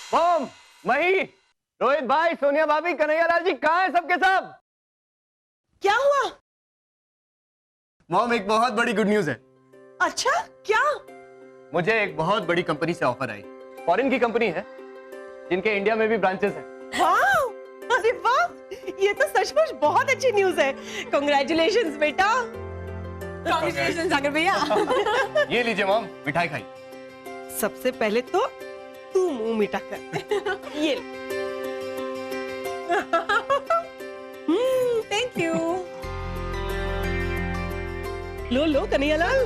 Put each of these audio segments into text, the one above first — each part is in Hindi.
बम, मही, रोहित भाई, सोनिया भाभी, कन्हैया लाल जी कहाँ हैं सबके सब? क्या हुआ? मॉम, एक बहुत बड़ी गुड न्यूज है। अच्छा, क्या? मुझे एक बहुत बड़ी कंपनी से ऑफर आई। फॉरेन की कंपनी है, जिनके इंडिया में भी ब्रांचेस हैं। वाह! अरे वाह! ये तो सचमुच बहुत अच्छी न्यूज है। कांग्रेचुलेशंस बेटा। कांग्रेचुलेशंस सागर भैया। ये लीजिए मॉम, मिठाई खाई। सबसे पहले तो तू मुंह मीठा कर। ये थैंक यू। लो लो कन्हैया लाल।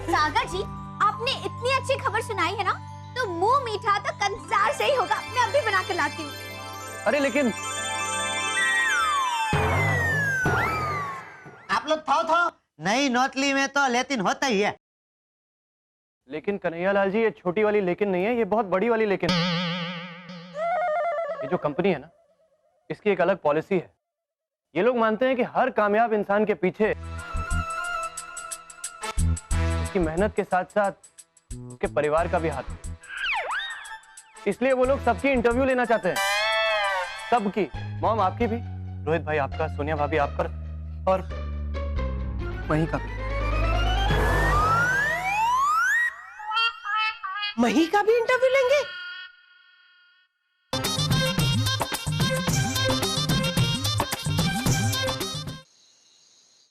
सागर जी, आपने इतनी अच्छी खबर सुनाई है ना, तो मुंह मीठा तो कंसार से ही होगा। मैं अभी बना कर लाती हूँ। अरे लेकिन आप लोग था नई नौतली में तो लेकिन होता ही है। लेकिन कन्हैया लाल जी, ये छोटी वाली लेकिन नहीं है, ये बहुत बड़ी वाली लेकिन। ये जो कंपनी है ना, इसकी एक अलग पॉलिसी है। ये लोग मानते हैं कि हर कामयाब इंसान के पीछे उसकी मेहनत के साथ साथ उसके परिवार का भी हाथ है। इसलिए वो लोग सबकी इंटरव्यू लेना चाहते हैं, सबकी। मॉम आपकी भी, रोहित भाई आपका, सोनिया भाभी आप पर, और मही का भी। मही का भी इंटरव्यू लेंगे?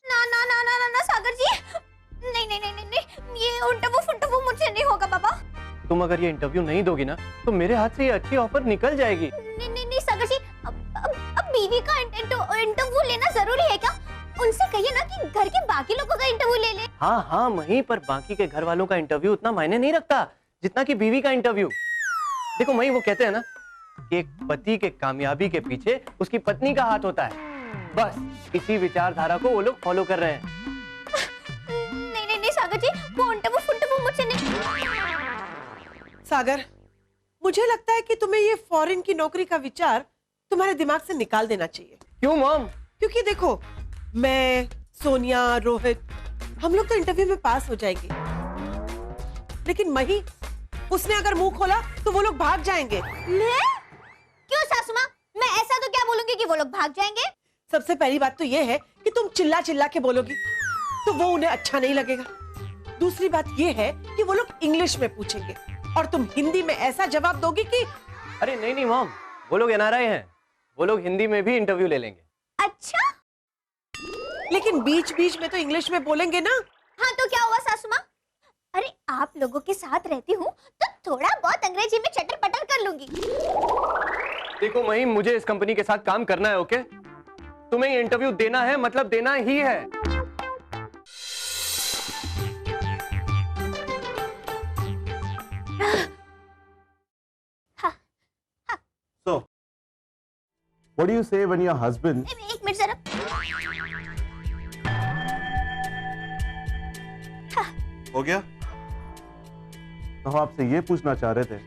ना ना ना ना ना ना सागर जी, नहीं नहीं नहीं नहीं नहीं, ये इंटरव्यू मुझसे नहीं होगा बाबा। तुम अगर ये इंटरव्यू नहीं दोगी ना, तो मेरे हाथ से ये अच्छी ऑफर निकल जाएगी। नहीं नहीं नहीं सागर जी, अब बीवी का इंटरव्यू लेना जरूरी है क्या? उनसे कहिए ना कि घर के बाकी लोगों का इंटरव्यू ले ले। हाँ हाँ मही, पर बाकी के घर वालों का इंटरव्यू उतना मायने नहीं रखता जितना कि बीवी का इंटरव्यू। देखो मही, वो कहते हैं ना कि एक पति के कामयाबी के पीछे उसकी पत्नी का हाथ होता है। बस इसी विचारधारा को वो लोग फॉलो कर रहे हैं। नहीं नहीं नहीं सागर जी, वो इंटरव्यू मुझसे नहीं। सागर, मुझे लगता है कि तुम्हें ये फॉरेन की नौकरी का विचार तुम्हारे दिमाग से निकाल देना चाहिए। क्यों मॉम? क्योंकि देखो, मैं, सोनिया, रोहित, हम लोग तो इंटरव्यू में पास हो जाएंगे, लेकिन मही, उसने अगर मुंह खोला तो वो लोग भाग जाएंगे। मैं? क्यों सासू माँ? मैं ऐसा तो क्या बोलूंगी कि वो लोग भाग जाएंगे? सबसे पहली बात तो ये है कि तुम चिल्ला चिल्ला के बोलोगी तो वो उन्हें अच्छा नहीं लगेगा। दूसरी बात ये है कि वो लोग इंग्लिश में पूछेंगे और तुम हिंदी में ऐसा जवाब दोगी कि। अरे नहीं नहीं मॉम, वो लोग एनआरआई हैं, वो लोग हिंदी में भी इंटरव्यू ले लेंगे। अच्छा, लेकिन बीच बीच में तो इंग्लिश में बोलेंगे ना। हाँ तो क्या हुआ सासू माँ? अरे आप लोगों के साथ रहती हूँ तो थोड़ा बहुत अंग्रेजी में चटर पटर कर लूंगी। देखो मही, मुझे इस कंपनी के साथ काम करना है, ओके? तुम्हें ये इंटरव्यू देना है, मतलब देना ही है। So, what do you say when your husband? एक मिनट जरा। हो गया? तो हम आपसे ये पूछना चाह रहे थे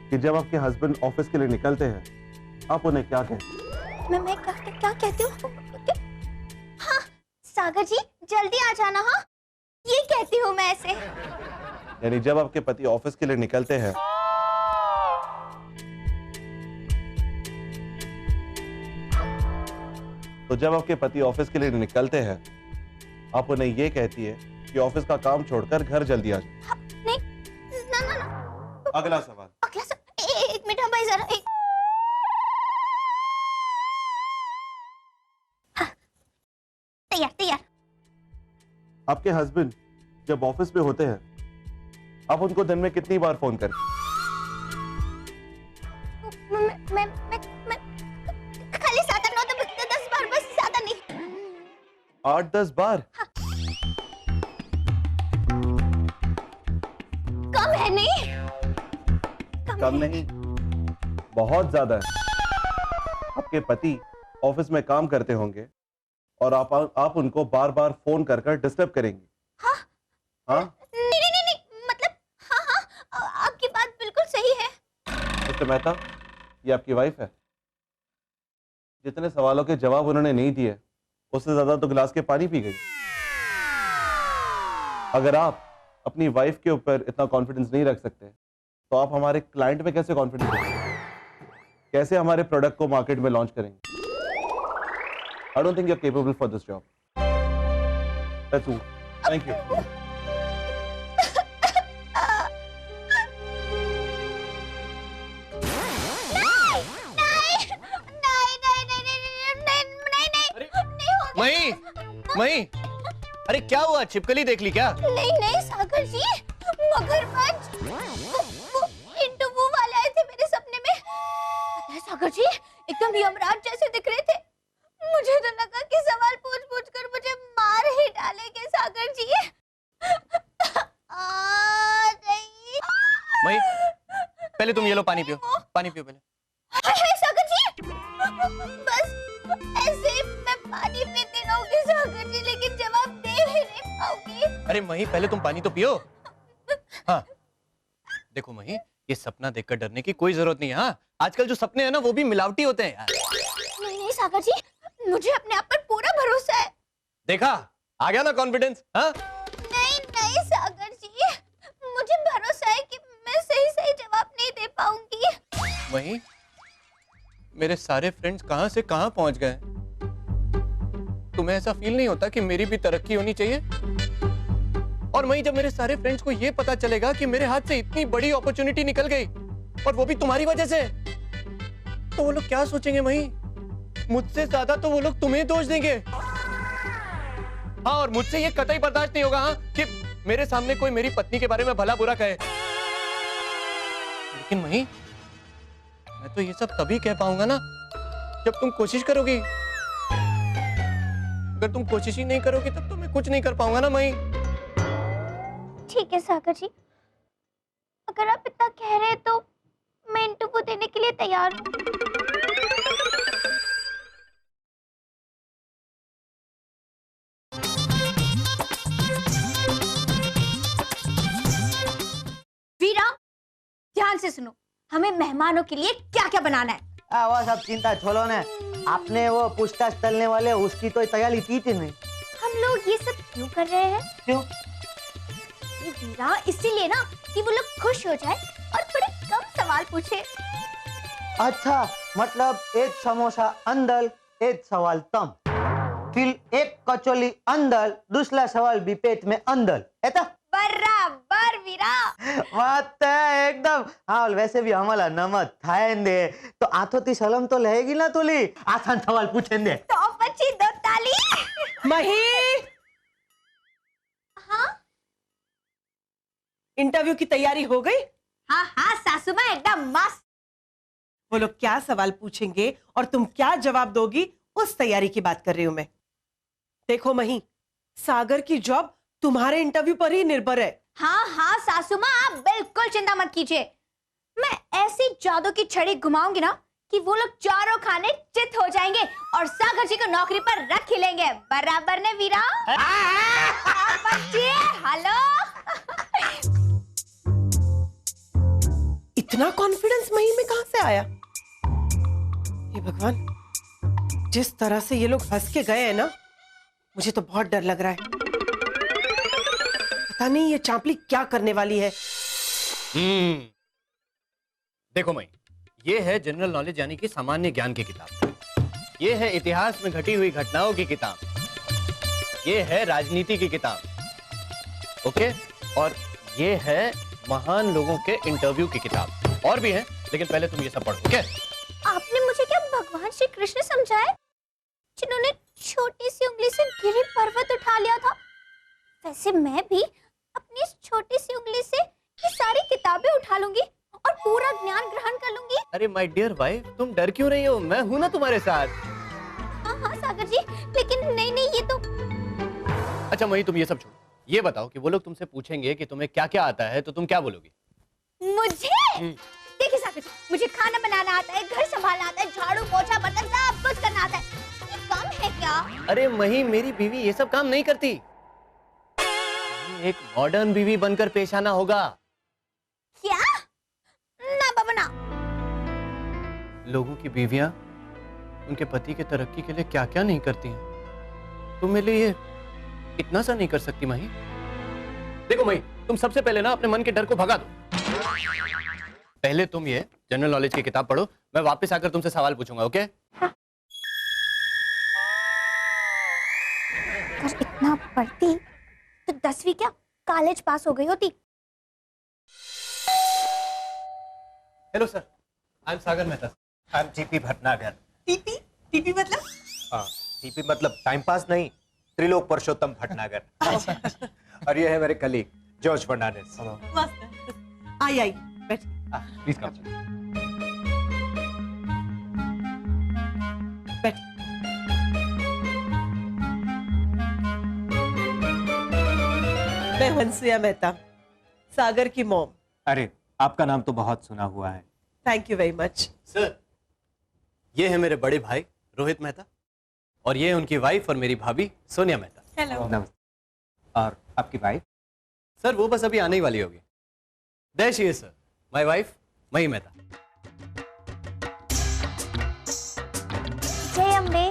कि जब आपके हस्बैंड ऑफिस के लिए निकलते हैं, आप उन्हें क्या कहते हैं? मैं क्या कहती हूँ? हाँ सागर जी, जल्दी आ जाना। हाँ, ये कहती हूँ मैं ऐसे। यानी जब आपके पति ऑफिस के लिए निकलते हैं, तो जब आपके पति ऑफिस के लिए निकलते हैं, आप उन्हें ये कहती है कि ऑफिस का काम छोड़कर घर जल्दी आ जाए। हाँ, नहीं, ना ना ना। अगला सवाल। अगला एक मिनट हाँ भाई जरा। हाँ, तैयार तैयार। आपके हस्बैंड जब ऑफिस में होते हैं, आप उनको दिन में कितनी बार फोन करें? मैं खाली 7 8 9 10 बार, बस ज्यादा नहीं। 8-10 बार? हाँ। कम है नहीं? कम नहीं, बहुत ज्यादा है। आपके पति ऑफिस में काम करते होंगे और आप उनको बार बार फोन कर कर डिस्टर्ब करेंगी। हाँ? हाँ? नहीं, मतलब हाँ हाँ, आपकी बात बिल्कुल सही है। मिस्टर मेहता, ये आपकी वाइफ है। जितने सवालों के जवाब उन्होंने नहीं दिए, उससे ज्यादा तो गिलास के पानी पी गई। अगर आप अपनी वाइफ के ऊपर इतना कॉन्फिडेंस नहीं रख सकते, तो आप हमारे क्लाइंट में कैसे कॉन्फिडेंस रखेंगे? कैसे हमारे प्रोडक्ट को मार्केट में लॉन्च करेंगे? I don't think you are capable for this job. That's all. Thank you. मई, मई, अरे क्या हुआ? छिपकली देख ली क्या? नहीं नहीं सागर जी, मगरमच्छ वो इंटरव्यू वाले आए थे मेरे सपने में। पता है सागर जी, एकदम यमराज जैसे दिख रहे थे। मुझे तो लगा कि सवाल पूछ पूछ कर मुझे मार ही डालेंगे सागर जी। नहीं। मई, पहले तुम ये लो, पानी पियो, पानी पियो पहले। सागर जी, बस ऐसे मैं पानी पीती रहूंगी सागर जी, लेकिन जवाब दे ही नहीं पाऊंगी। अरे मही, पहले तुम पानी तो पियो। हाँ, देखो मही, ये सपना देखकर डरने की कोई जरूरत नहीं है। हाँ, आजकल जो सपने हैं ना वो भी मिलावटी होते हैं यार। नहीं नहीं सागर जी, मुझे अपने आप पर पूरा भरोसा है। देखा, आ गया ना कॉन्फिडेंस? हाँ? नहीं नहीं सागर जी, मुझे भरोसा है कि मैं सही सही जवाब नहीं दे पाऊंगी। मही, मेरे सारे फ्रेंड्स कहां से कहां पहुंच गए। तुम्हें ऐसा फील नहीं होता कि मेरी भी तरक्की होनी चाहिए? और मई, जब मेरे सारे फ्रेंड्स को ये पता चलेगा कि मेरे हाथ से इतनी बड़ी अपॉर्चुनिटी निकल गई और वो भी तुम्हारी वजह से, तो वो लोग क्या सोचेंगे मई? मुझसे ज्यादा तो वो लोग तुम्हें दोष देंगे। हाँ, और मुझसे ये कतई बर्दाश्त नहीं होगा हाँ, कि मेरे सामने कोई मेरी पत्नी के बारे में भला बुरा कहे। लेकिन मई, मैं तो ये सब तभी कह पाऊंगा ना जब तुम कोशिश करोगी। अगर तुम कोशिश ही नहीं करोगी तब तो मैं कुछ नहीं कर पाऊंगा ना मई। ठीक है सागर जी, अगर आप इतना कह रहे हैं तो मैं इंटरव्यू देने के लिए तैयार हूँ। वीरा, ध्यान से सुनो, हमें मेहमानों के लिए क्या क्या बनाना है। वो सब चिंता छोड़ो ने। आपने वो पूछताछ चलने वाले उसकी तो तैयारी की थी नहीं? हम लोग ये सब क्यों कर रहे हैं? क्यों? ये वीरा, इसीलिए ना कि वो लोग खुश हो जाए और थोड़े कम सवाल पूछे। अच्छा, मतलब एक समोसा अंदर, एक सवाल तम, फिर एक कचौली अंदर, दूसरा सवाल भी पेट में अंदर, ऐसा? बराबर वीरा। बात है एकदम। हाँ, वैसे भी हमारा नमक खाएंगे तो आथोती सलाम तो रहेगी ना तुली। आसान सवाल पूछेंगे तो बच्ची दो ताली। मही, हाँ इंटरव्यू की तैयारी हो गई? हाँ हाँ सासू माँ, एकदम मस्त। वो लोग क्या सवाल पूछेंगे और तुम क्या जवाब दोगी, उस तैयारी की बात कर रही हूं मैं। देखो मही, सागर की जॉब तुम्हारे इंटरव्यू पर ही निर्भर है। हाँ हाँ सासू माँ, आप बिल्कुल चिंता मत कीजिए। मैं ऐसी जादू की छड़ी घुमाऊंगी ना कि वो लोग चारों खाने चित हो जाएंगे और सागर जी को नौकरी पर रख ही लेंगे। बराबर ने वीरा? हाँ, बच्चे, हेलो। इतना कॉन्फिडेंस मही में कहां से आया? हे भगवान, जिस तरह से ये लोग हंस के गए हैं ना, मुझे तो बहुत डर लग रहा है। पता नहीं ये चांपली क्या करने वाली है। देखो मई, ये है जनरल नॉलेज यानी कि सामान्य ज्ञान की किताब। ये है इतिहास में घटी हुई घटनाओं की किताब। ये है राजनीति की किताब। ओके, और ये है महान लोगों के इंटरव्यू की किताब। और भी है, लेकिन पहले तुम ये सब पढ़ो। ओके? आपने मुझे क्या भगवान श्री कृष्ण समझा है, जिन्होंने छोटी सी उंगली से गिरे पर्वत उठा लिया था? वैसे मैं भी अपनी इस छोटी सी उंगली से ये सारी किताबें उठा लूंगी और पूरा ज्ञान ग्रहण कर लूंगी। अरे माय डियर वाइफ, तुम डर क्यों रही हो? मैं हूं ना तुम्हारे साथ। हाँ हाँ सागर जी, लेकिन नहीं नहीं, ये तो। अच्छा मई, तुम ये सब छोड़ो, ये बताओ कि वो लोग तुमसे पूछेंगे कि तुम्हें क्या क्या आता है, तो तुम क्या बोलोगी? मुझे देखिए सागर जी, मुझे खाना बनाना आता है, घर संभालना आता है, झाड़ू पोछा बर्तन सब कुछ करना आता है। ये कम है क्या? अरे मही, मेरी बीवी ये सब काम नहीं करती। एक मॉडर्न बीवी बनकर पेश आना होगा। क्या? ना बाबा ना। लोगों की बीवियां उनके पति के तरक्की के लिए क्या क्या नहीं करती हैं। तुम मेरे लिए इतना सा नहीं कर सकती माही? देखो माही, तुम सबसे पहले ना अपने मन के डर को भगा दो। पहले तुम ये जनरल नॉलेज की किताब पढ़ो, मैं वापस आकर तुमसे सवाल पूछूंगा, ओके? अगर इतना पढ़ती तो 10वीं क्या कॉलेज पास हो गई होती। Hello sir, I am Sagar Mehta. I am TP Bhatnagar. TP TP मतलब? हाँ, टीपी मतलब टाइम पास नहीं, त्रिलोक पुरुषोत्तम भटनागर। और ये है मेरे कलीग जॉर्ज फर्नांडिस। मस्त। आई बैठ। Please come. बैठ। मैं हंसिया मेहता, सागर की मॉम। अरे, आपका नाम तो बहुत सुना हुआ है। Thank you very much. Sir, ये है मेरे बड़े भाई रोहित मेहता, और ये है उनकी वाइफ और मेरी भाभी सोनिया मेहता। हेलो। नमस्ते। और आपकी वाइफ? सर वो बस अभी आने ही वाली होगी। There she is sir, my wife Mahi Mehta. जय अम्बे।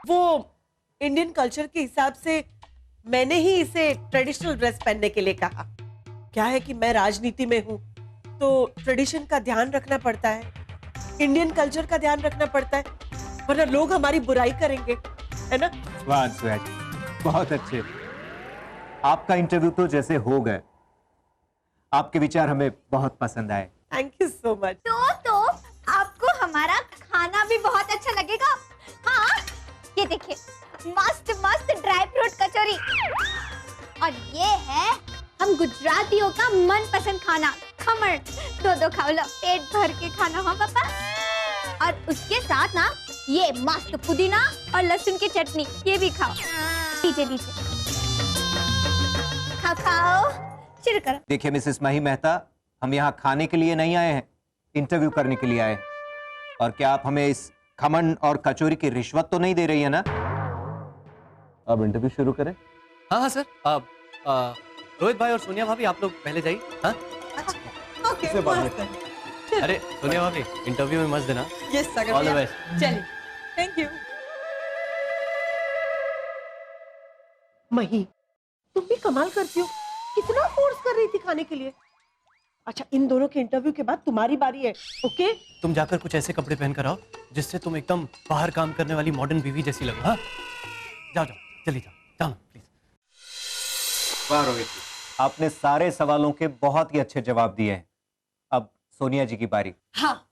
वो इंडियन कल्चर के हिसाब से मैंने ही इसे ट्रेडिशनल ड्रेस पहनने के लिए कहा। क्या है कि मैं राजनीति में हूँ, तो ट्रेडिशन का ध्यान रखना पड़ता है, इंडियन कल्चर का ध्यान रखना पड़ता है, वरना लोग हमारी बुराई करेंगे, है ना? वाह अनुसुया जी, बहुत अच्छे। आपका इंटरव्यू तो जैसे हो गए, आपके विचार हमें बहुत पसंद आए। Thank you so much. तो आपको हमारा खाना भी बहुत अच्छा लगेगा। हाँ, ये देखिए, मस्त मस्त ड्राई फ्रूट कचौरी। और ये है हम गुजरातियों का मनपसंद खाना, खमण। दो खाओ लो, पेट भर के खाना। हाँ पापा। और उसके साथ ना ये मस्त पुदीना और लहसुन की चटनी, ये भी खाओ। नीचे खाओ खाओ, शुरू करो। देखिए मिसेस मही मेहता, हम यहाँ खाने के लिए नहीं आए हैं, इंटरव्यू करने के लिए आए हैं। और क्या आप हमें इस खमन और कचौरी की रिश्वत तो नहीं दे रही है ना? अब इंटरव्यू शुरू करें। हाँ हाँ सर, अब रोहित भाई और सोनिया भाभी आप लोग पहले जाइए। हाँ, ओके, इसे बाद में। मस्त। अरे सोनिया भाभी इंटरव्यू में मस्त देना। यस सागर ऑल द भैया। बेस्ट। चलिए, थैंक यू। मही, तुम भी कमाल करती हो, कितना फोर्स कर रही थी खाने के लिए। अच्छा, इन दोनों के इंटरव्यू के बाद तुम्हारी बारी है, ओके? तुम जाकर कुछ ऐसे कपड़े पहन कर आओ जिससे तुम एकदम बाहर काम करने वाली मॉडर्न बीवी जैसी लगो। हाँ, जाओ जाओ, जल्दी जाओ, जाओ प्लीज। वाह रोहित जी, आपने सारे सवालों के बहुत ही अच्छे जवाब दिए हैं। अब सोनिया जी की बारी। हाँ,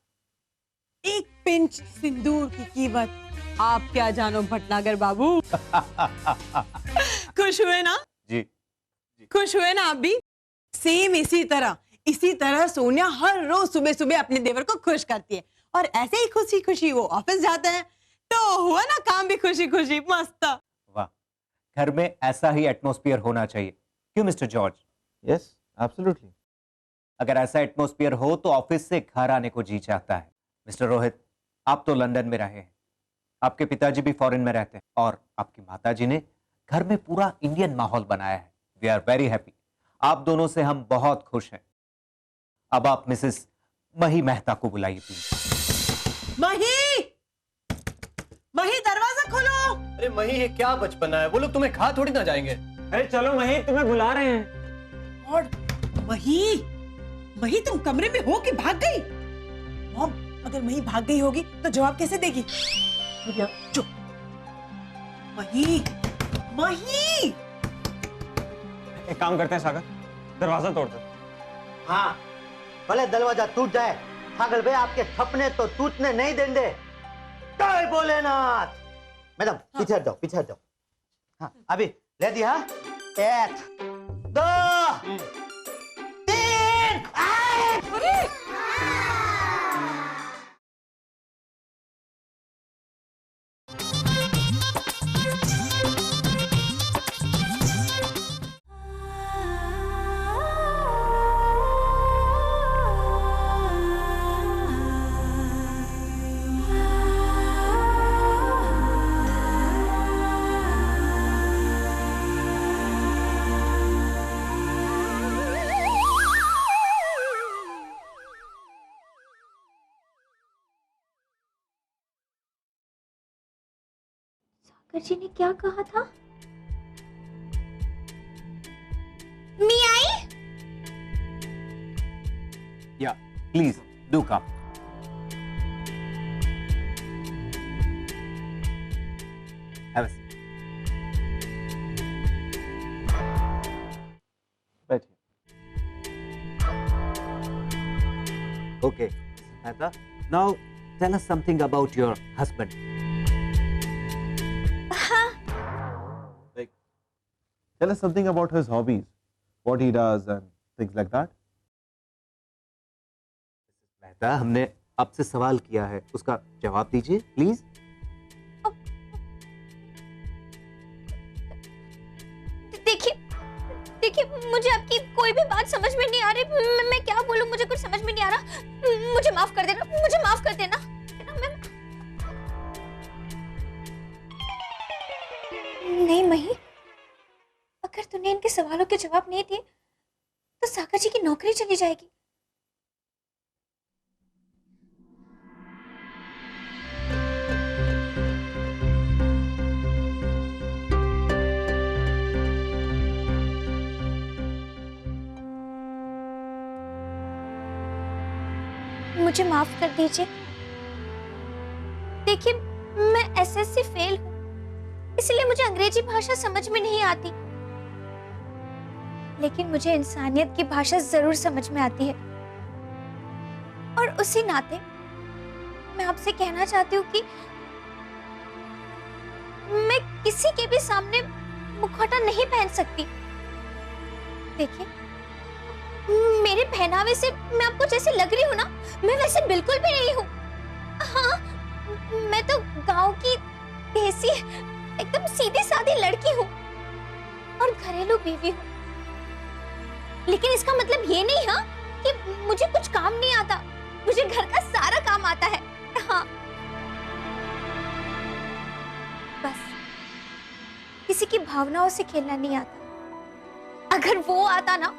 एक पिंच सिंदूर की कीमत आप क्या जानो भटनागर बाबू। खुश हुए ना? जी। खुश हुए ना आप भी? सेम इसी तरह सोनिया हर रोज सुबह सुबह अपने देवर को खुश करती है, और ऐसे ही खुशी खुशी वो ऑफिस जाते हैं, तो हुआ ना काम भी खुशी खुशी। मस्त। वाह, घर में ऐसा ही एटमॉस्फेयर होना चाहिए, क्यों मिस्टर जॉर्ज? Yes, absolutely. अगर ऐसा एटमॉस्फेयर हो तो ऑफिस से घर आने को जी चाहता है। मिस्टर रोहित, आप तो लंदन में रहे हैं, आपके पिताजी भी फॉरेन में रहते हैं, और आपकी माताजी ने घर में पूरा इंडियन माहौल बनाया है। We are very happy. आप दोनों से हम बहुत खुश हैं। अब आप मिसेस मही मेहता को बुलाइए प्लीज। मही, मही दरवाजा खोलो। अरे मही, ये क्या बचपना है, वो लोग तुम्हें खा थोड़ी ना जाएंगे। अरे चलो मही, तुम्हें बुला रहे हैं। और मही तुम कमरे में हो कि भाग गई? मॉम, अगर मही भाग गई होगी तो जवाब कैसे देगी? चुप। मही। एक काम करते हैं सागर, दरवाजा तोड़ते हैं। हाँ, भले दरवाजा टूट जाए, पागल भाई आपके सपने तो टूटने नहीं देंगे। जय भोलेनाथ। मैडम, पीछे हट जाओ, पीछे हट जाओ। हाँ, अभी ले दिया। 1 2 3। सागर जी ने क्या कहा था? या please do come. Have a seat. बैठिए। Okay, Mehta. Now tell us something about your husband. Like, tell us something about his hobbies, what he does and things like that. Mehta, हमने आपसे सवाल किया है, उसका जवाब दीजिए प्लीज। देखिए मुझे आपकी कोई भी बात समझ में नहीं आ रही। मैं क्या बोलूं, मुझे कुछ समझ में नहीं आ रहा। मुझे माफ कर देना, मुझे माफ कर देना। नहीं मही, अगर तूने इनके सवालों के जवाब नहीं दिए तो सागर जी की नौकरी चली जाएगी। मुझे माफ कर दीजिए। देखिए मैं एसएससी फेल हूँ, इसलिए मुझे अंग्रेजी भाषा समझ में नहीं आती, लेकिन मुझे इंसानियत की भाषा जरूर समझ में आती है। और उसी नाते मैं आपसे कहना चाहती हूँ कि मैं किसी के भी सामने मुखौटा नहीं पहन सकती। देखिए मेरे पहनावे से मैं आपको जैसे लग रही हूँ ना, मैं वैसे बिल्कुल भी नहीं हूँ। हाँ, मैं तो गांव की देसी एकदम सीधी सादी लड़की हूँ और घरेलू बीवी हूँ। लेकिन इसका मतलब ये नहीं है कि मुझे कुछ काम नहीं आता। मुझे घर का सारा काम आता है। हाँ, बस किसी की भावनाओं से खेलना नहीं आता। अगर वो आता ना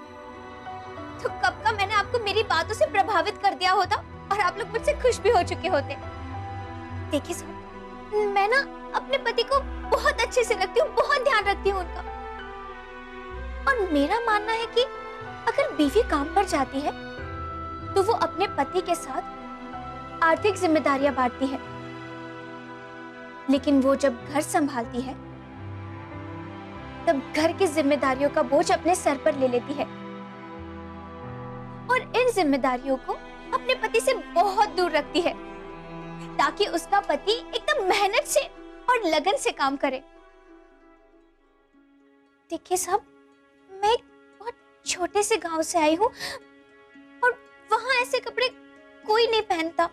तो कब का मैंने आपको मेरी बातों से प्रभावित कर दिया होता और आप लोग मुझसे खुश भी हो चुके होते। देखिए साहब, मैं ना अपने पति को बहुत अच्छे से रखती हूँ, बहुत ध्यान रखती हूँ उनका। और मेरा मानना है कि अगर बीवी काम पर जाती है तो वो अपने पति के साथ आर्थिक जिम्मेदारियां बांटती है, लेकिन वो जब घर संभालती है तब घर की जिम्मेदारियों का बोझ अपने सर पर ले लेती है और इन जिम्मेदारियों को अपने पति से बहुत दूर रखती है, ताकि उसका पति एकदम मेहनत से और लगन से काम करे। देखिए साहब, मैं एक बहुत छोटे से गांव से आई हूँ और वहां ऐसे कपड़े कोई नहीं पहनता,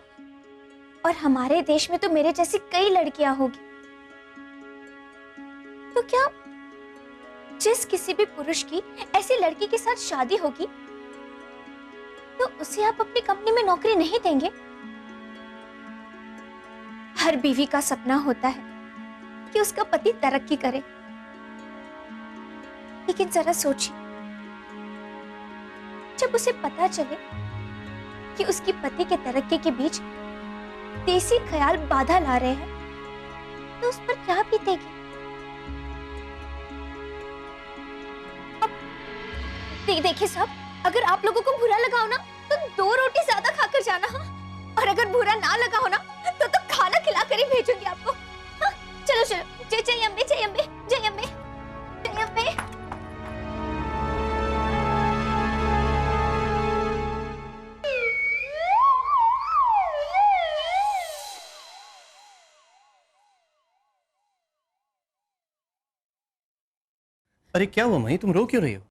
और हमारे देश में तो मेरे जैसी कई लड़कियां होगी। तो क्या जिस किसी भी पुरुष की ऐसी लड़की के साथ शादी होगी तो उसे आप अपनी कंपनी में नौकरी नहीं देंगे? हर बीवी का सपना होता है कि उसका पति तरक्की करे, लेकिन जरा सोचिए, जब उसे पता चले कि उसकी पति के तरक्की के बीच देसी ख्याल बाधा ला रहे हैं तो उस पर क्या बीतेगी? देखिए साहब, अगर आप लोगों को बुरा लगा हो ना तो 2 रोटी ज्यादा खाकर जाना। हाँ? और अगर बुरा ना लगा हो ना तो खाना खिला कर ही भेजूंगी आपको। हाँ? चलो चलो, जय जय अम्बे, जय अम्बे, जय अम्बे, जय अम्बे। अरे क्या हुआ मही, तुम रो क्यों रही हो?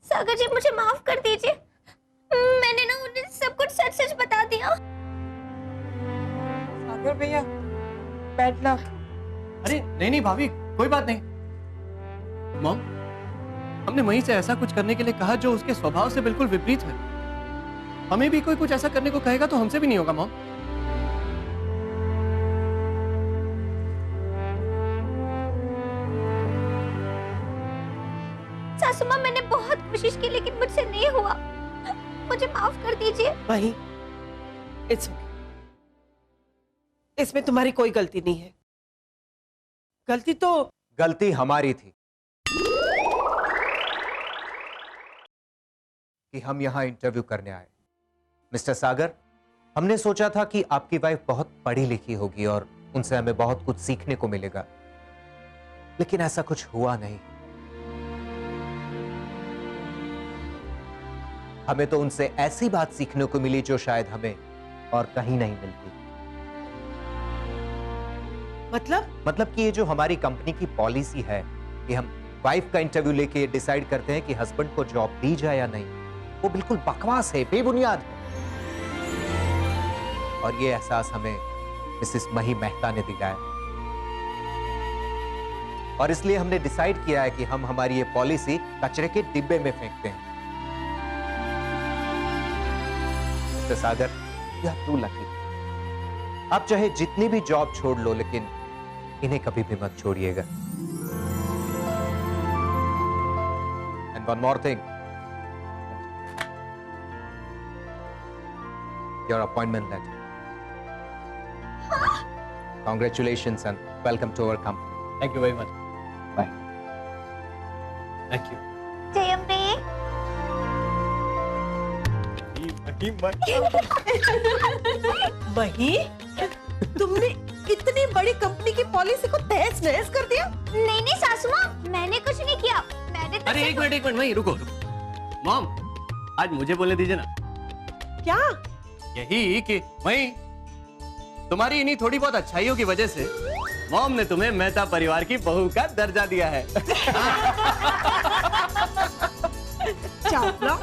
सागर जी मुझे माफ कर दीजिए, मैंने ना उन्हें सब कुछ सच सच बता दिया। सागर भैया, बैड लक। अरे नहीं नहीं भाभी, कोई बात नहीं। मॉम, हमने मही से ऐसा कुछ करने के लिए कहा जो उसके स्वभाव से बिल्कुल विपरीत है। हमें भी कोई कुछ ऐसा करने को कहेगा तो हमसे भी नहीं होगा मॉम। सासू माँ, मैंने बहुत कोशिश की लेकिन मुझसे नहीं हुआ, मुझे माफ कर दीजिए। वही, इट्स ओके, इसमें तुम्हारी कोई गलती नहीं है। गलती हमारी थी कि हम यहां इंटरव्यू करने आए मिस्टर सागर, हमने सोचा था कि आपकी वाइफ बहुत पढ़ी लिखी होगी और उनसे हमें बहुत कुछ सीखने को मिलेगा, लेकिन ऐसा कुछ हुआ नहीं। हमें तो उनसे ऐसी बात सीखने को मिली जो शायद हमें और कहीं नहीं मिलती। मतलब कि ये जो हमारी कंपनी की पॉलिसी है कि हम वाइफ का इंटरव्यू लेके डिसाइड करते हैं कि हस्बैंड को जॉब दी जाए या नहीं, वो बिल्कुल बकवास है, बेबुनियाद है। और ये एहसास हमें मिसेस मही मेहता ने दिलाया, और इसलिए हमने डिसाइड किया है कि हम हमारी ये पॉलिसी कचरे के डिब्बे में फेंकते हैं। Mister Sagar, you are too lucky. आप चाहे जितनी भी जॉब छोड़ लो, लेकिन इन्हें कभी भी मत छोड़िएगा। And one more thing, your appointment letter. Congratulations and welcome to our company. Thank you very much. Bye. Thank you. जय अम्बे। वही तुमने इतनी बड़ी कंपनी की पॉलिसी को तहस नहस कर दिया। नहीं नहीं सासू माँ, मैंने कुछ नहीं किया। मैंने तो अरे एक मिनट वहीं रुको। मॉम, आज मुझे बोलने दीजिए ना। क्या? यही कि वहीं तुम्हारी इन्हीं थोड़ी बहुत अच्छाइयों की वजह से मॉम ने तुम्हें मेहता परिवार की बहू का दर्जा दिया है। चावला।